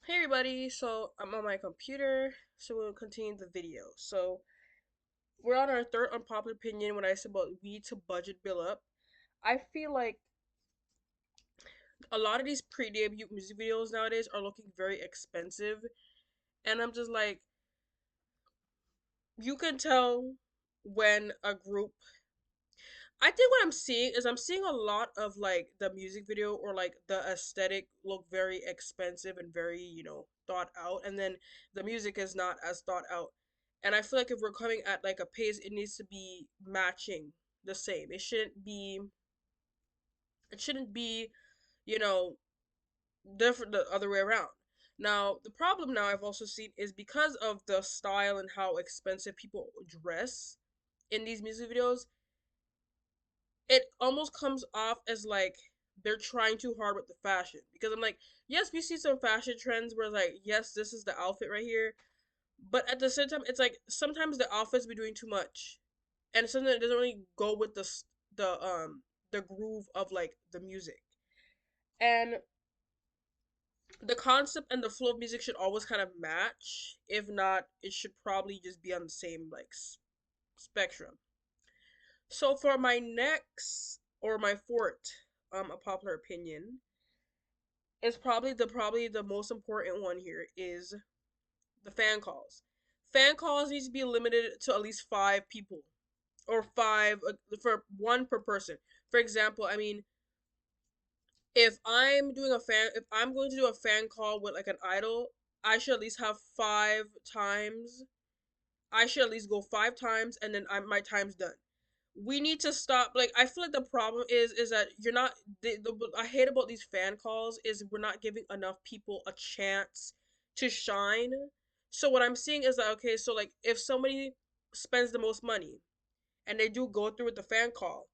Hey everybody, so I'm on my computer, so we'll continue the video. So we're on our third unpopular opinion when I said about we need to budget bill up. I feel like a lot of these pre-debut music videos nowadays are looking very expensive, and I'm just like, you can tell when a group. I think what I'm seeing is I'm seeing a lot of like the music video or like the aesthetic look very expensive and very, thought out, and then the music is not as thought out. And I feel like if we're coming at like a pace, it needs to be matching the same. It shouldn't be, you know, different the other way around. Now, the problem now I've also seen is because of the style and how expensive people dress in these music videos, it almost comes off as like they're trying too hard with the fashion. Because I'm like, yes, we see some fashion trends where like, yes, this is the outfit right here, but at the same time, it's like sometimes the outfits be doing too much, and something that doesn't really go with the groove of like the music. And the concept and the flow of music should always kind of match. If not, it should probably just be on the same like spectrum. So for my next or my fourth a popular opinion is probably the most important one here is the fan calls. Fan calls needs to be limited to at least five people or five for one per person. For example, I mean, if I'm going to do a fan call with like an idol, I should at least have 5 times. I should at least go 5 times, and then my time's done. We need to stop. Like, I feel like the problem is that you're not. What I hate about these fan calls is we're not giving enough people a chance to shine. So what I'm seeing is that, okay, so like if somebody spends the most money and they do go through with the fan call,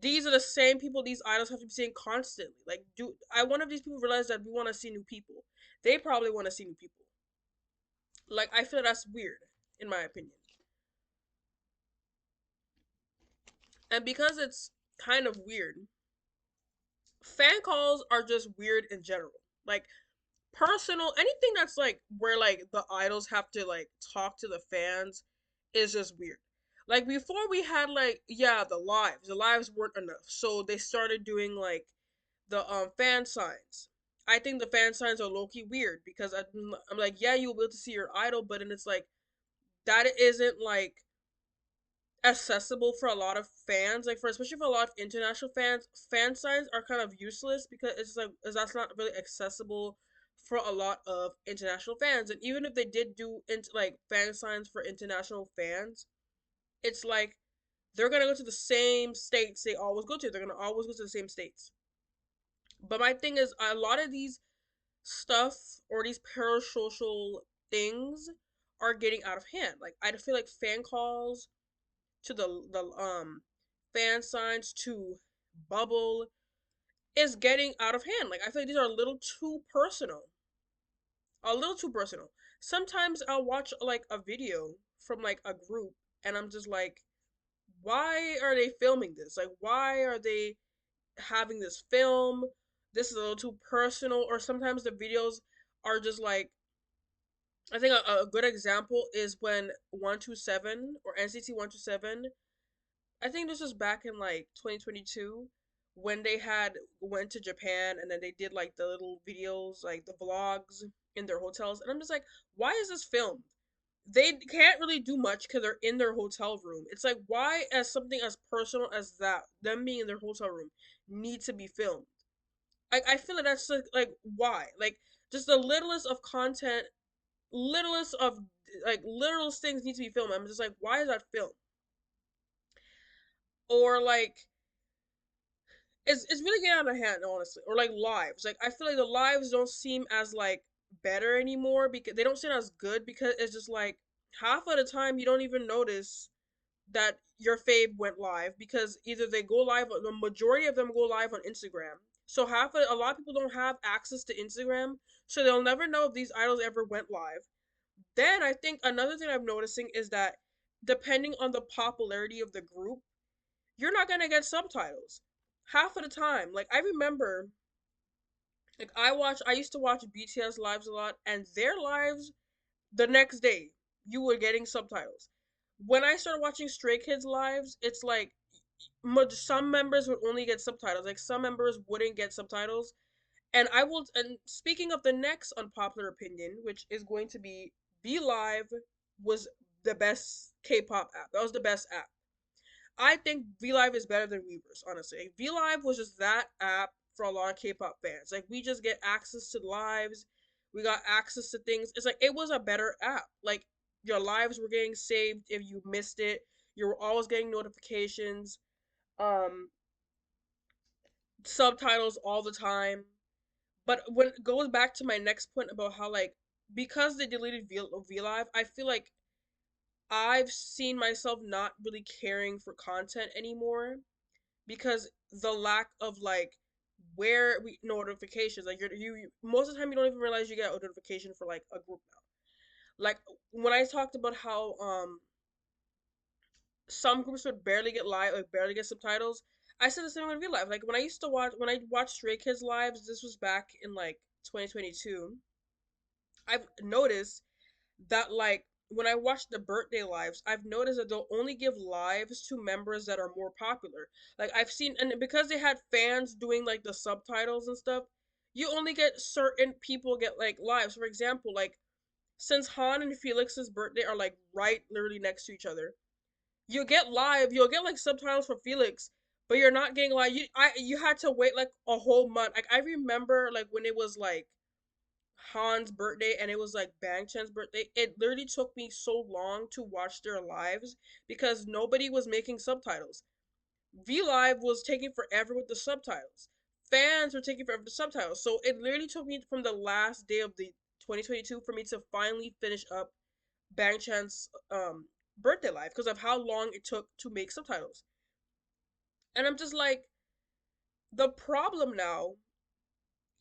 these are the same people these idols have to be seeing constantly. Like, do I one of these people realize that we want to see new people? They probably want to see new people. Like, I feel that's weird, in my opinion. And because it's kind of weird, fan calls are just weird in general. Like, personal anything that's like where like the idols have to like talk to the fans is just weird. Like, before we had like, yeah, the lives weren't enough, so they started doing like the fan signs. I think the fan signs are low-key weird because I'm like, yeah, you'll be able to see your idol, but then it's like that isn't like accessible for a lot of fans. Like, for especially for a lot of international fans, fan signs are kind of useless because it's like that's not really accessible for a lot of international fans. And even if they did do like fan signs for international fans, it's like they're gonna go to the same states they always go to. They're gonna always go to the same states. But my thing is, a lot of these stuff or these parasocial things are getting out of hand. Like, I feel like fan calls to the fan signs to bubble is getting out of hand. Like, I feel like these are a little too personal. A little too personal. Sometimes I'll watch like a video from like a group and I'm just like, why are they filming this? Like, why are they having this film? This is a little too personal. Or sometimes the videos are just like, I think a good example is when 127 or NCT 127. I think this was back in like 2022 when they had went to Japan and then they did like the little videos, like the vlogs in their hotels. And I'm just like, why is this filmed? They can't really do much because they're in their hotel room. It's like, why, as something as personal as that, them being in their hotel room, need to be filmed? I feel like that's like why? Like, just the littlest of content, littlest of like littlest things need to be filmed. I'm just like, why is that filmed? Or like, it's really getting out of hand, honestly. Or like lives. Like, I feel like the lives don't seem as like better anymore because they don't seem as good because it's just like half of the time you don't even notice that your fave went live because either they go live, the majority of them go live on Instagram. So a lot of people don't have access to Instagram, so they'll never know if these idols ever went live. Then I think another thing I'm noticing is that depending on the popularity of the group, you're not gonna get subtitles half of the time. Like, I remember Like I used to watch BTS lives a lot, and their lives the next day you were getting subtitles. When I started watching Stray Kids lives, it's like some members would only get subtitles. Like some members wouldn't get subtitles. And I will. And speaking of the next unpopular opinion, which is going to be V Live, was the best K-pop app. That was the best app. I think V Live is better than Weverse, honestly. V Live was just that app for a lot of K-pop fans. Like we just get access to lives, we got access to things. It's like it was a better app. Like your lives were getting saved if you missed it. You were always getting notifications, um, subtitles all the time. But when it goes back to my next point about how like because they deleted V Live, I feel like I've seen myself not really caring for content anymore because the lack of like where we notifications like you most of the time you don't even realize you get a notification for like a group now. Like when I talked about how some groups would barely get live, like barely get subtitles. I said the same with real life. Like when I watched Stray Kids lives, this was back in like 2022. I've noticed that like when I watch the birthday lives, I've noticed that they'll only give lives to members that are more popular. Like I've seen, and because they had fans doing like the subtitles and stuff, you only get certain people get like lives. For example, like since Han and Felix's birthday are like right literally next to each other, you'll get like subtitles for Felix, but you're not getting like you had to wait like a whole month. Like I remember like when it was like Han's birthday and it was like Bang Chan's birthday, it literally took me so long to watch their lives because nobody was making subtitles. V Live was taking forever with the subtitles. Fans were taking forever with the subtitles. So it literally took me from the last day of the 2022 for me to finally finish up Bang Chan's birthday live because of how long it took to make subtitles. And I'm just like, the problem now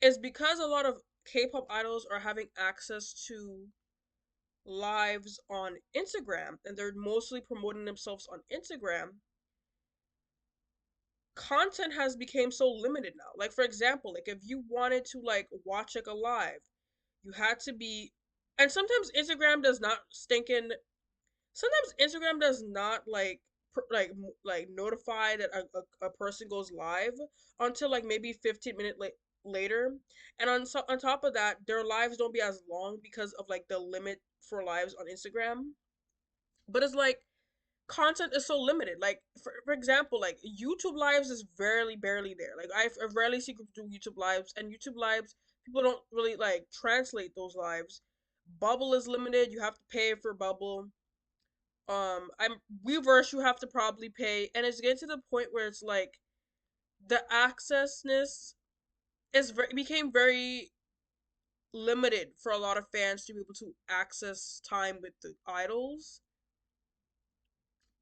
is because a lot of K-pop idols are having access to lives on Instagram and they're mostly promoting themselves on Instagram, content has become so limited now. Like for example, like if you wanted to like watch like a live, you had to be and Instagram does not stinking sometimes Instagram does not like like notify that a person goes live until like maybe 15 minutes later. And on top of that, their lives don't be as long because of like the limit for lives on Instagram. But it's like content is so limited. Like for example, like YouTube lives is barely there. Like I rarely see people do YouTube lives, and YouTube lives people don't really like translate those lives. Bubble is limited. You have to pay for Bubble. I'm Weverse. You have to probably pay, and it's getting to the point where it's like the accessness became very limited for a lot of fans to be able to access time with the idols.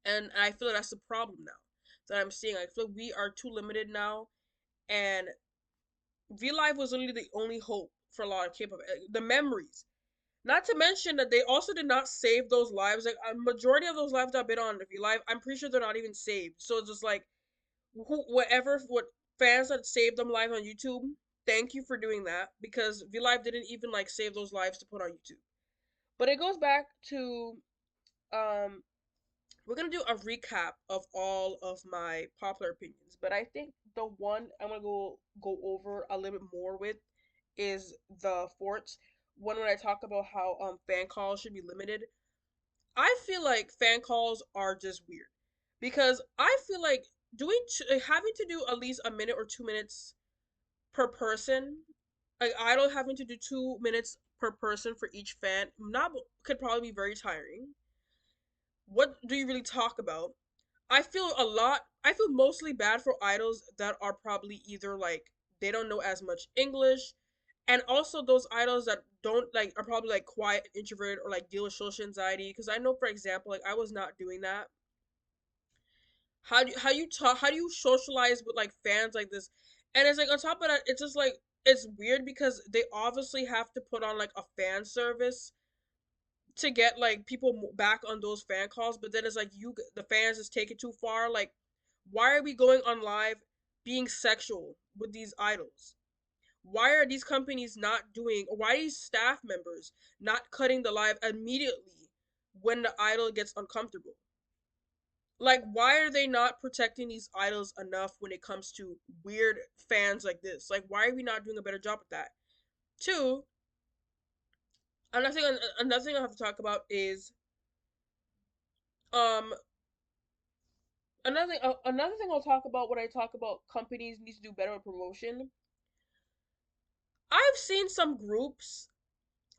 And I feel like that's the problem now that I'm seeing. I feel like we are too limited now, and V Live was literally the only hope for a lot of K-pop. The memories, not to mention that they also did not save those lives. Like a majority of those lives that have been on V Live, I'm pretty sure they're not even saved. So it's just like what fans that saved them live on YouTube. Thank you for doing that because V Live didn't even like save those lives to put on YouTube. But it goes back to um we're gonna do a recap of all of my popular opinions, but I think the one I'm gonna go over a little bit more with is the forts. One when I talk about how fan calls should be limited. I feel like fan calls are just weird because I feel like having to do at least a minute or 2 minutes per person, like idol having to do 2 minutes per person for each fan, not could probably be very tiring. What do you really talk about? I feel mostly bad for idols that are probably either like they don't know as much English, and also those idols that don't like are probably like quiet, introverted, or like deal with social anxiety. Because I know, for example, like I was not doing that. How do you socialize with like fans like this? And it's like on top of that, it's just like it's weird because they obviously have to put on like a fan service to get like people back on those fan calls, but then it's like the fans just take it too far. Like, why are we going on live being sexual with these idols? Why are these companies not doing, or why are these staff members not cutting the live immediately when the idol gets uncomfortable? Like, why are they not protecting these idols enough when it comes to weird fans like this? Like, why are we not doing a better job with that? Two, another thing I have to talk about is um another thing I'll talk about when I talk about companies need to do better with promotion. I've seen some groups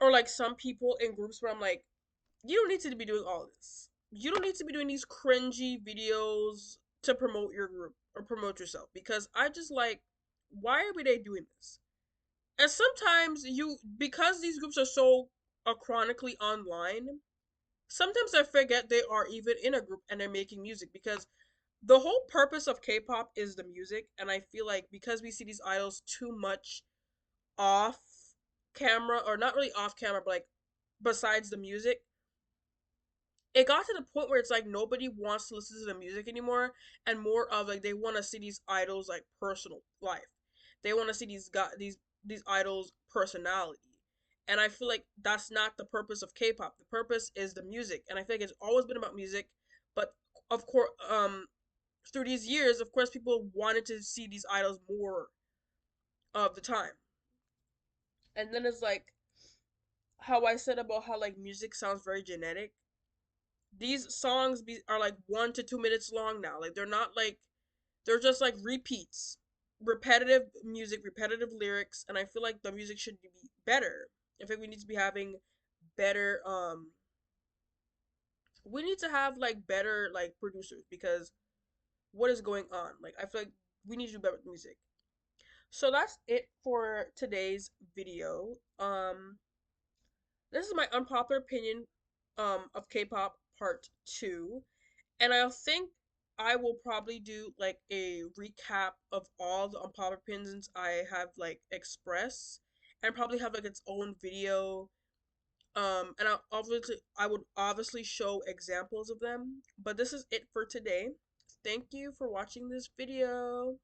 or like some people in groups where I'm like, you don't need to be doing all this. You don't need to be doing these cringy videos to promote your group or promote yourself, because I just like, why are they doing this? And sometimes you, because these groups are so chronically online, sometimes I forget they are even in a group and they're making music, because the whole purpose of K-pop is the music, and I feel like because we see these idols too much off camera, or not really off camera, but like besides the music, it got to the point where it's like nobody wants to listen to the music anymore, and more of like they want to see these idols like personal life. They want to see these idols personality. And I feel like that's not the purpose of K-pop. The purpose is the music, and I feel like it's always been about music. But of course, through these years, of course, people wanted to see these idols more of the time. And then it's like how I said about how like music sounds very genetic. These are like 1 to 2 minutes long now. Like, they're not like, they're just like repeats, repetitive music, repetitive lyrics, and I feel like the music should be better. I think we need to be having better. We need to have like better like producers, because what is going on? Like, I feel like we need to do better with music. So that's it for today's video. This is my unpopular opinion of K-pop part 2. And I think I will probably do like a recap of all the unpopular opinions I have like expressed, and probably have like its own video. And I would obviously show examples of them. But this is it for today. Thank you for watching this video.